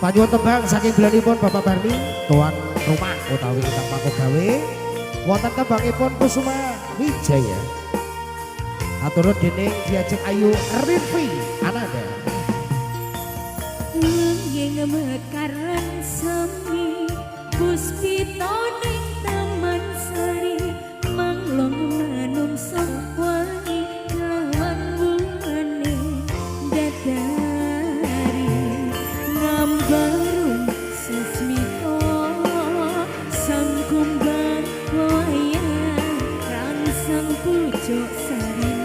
Panyuwun tembang saking belanipun Bapak Barli, tuan rumah utawi ingkang pakogawe. Wonten tembangipun Kusuma Wijaya. Aturut dening Diajeng Ayu Rinvi Ananda. Lenggeng mekaran semi puspita ning taman sari manglong manungsa wani kawan buane dadari ngambarung sesmito sang kumbang wayang rangsang pucuk sarine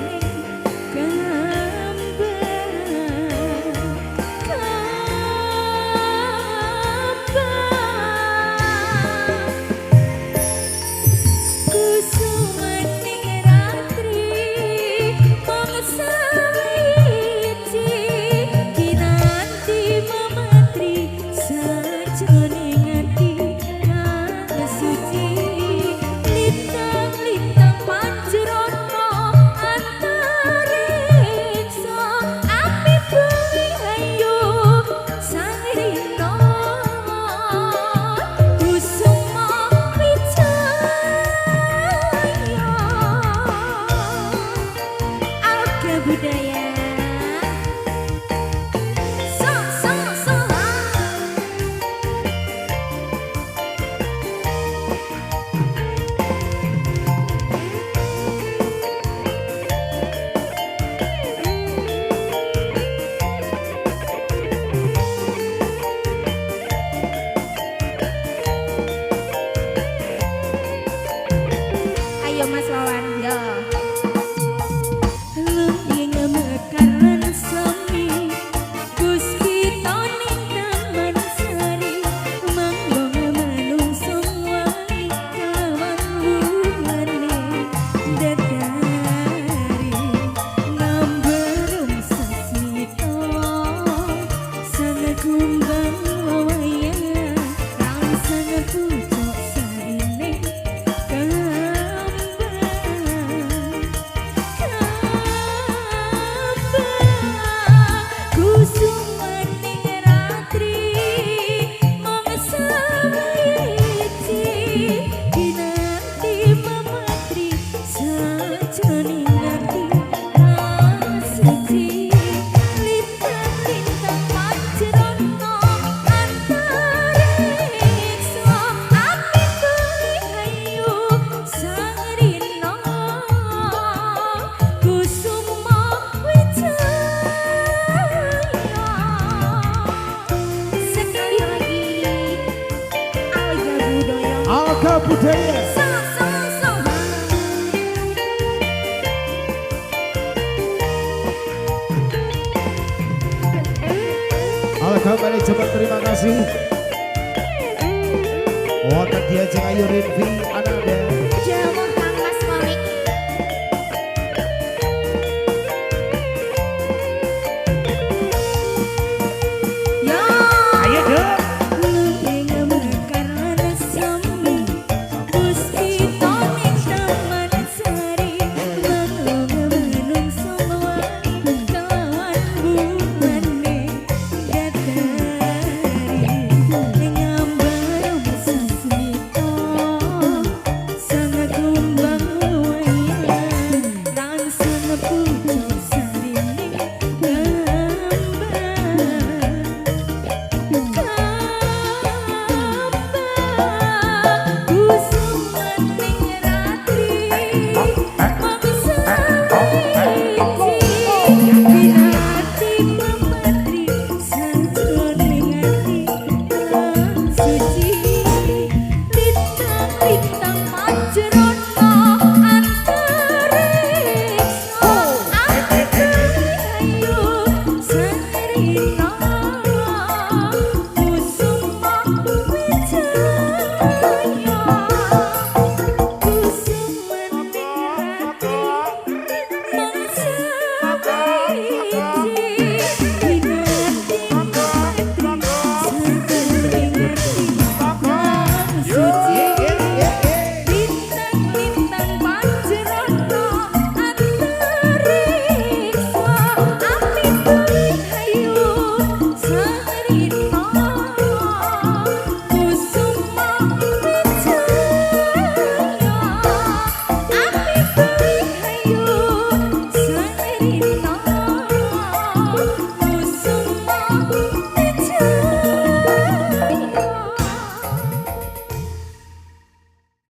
Budaya. Alga manajemen terima kasih. Wonten Diajeng Ayu Rinvi Ananda. Jamuh Kang Mas Komik. Yo. Ayo dong.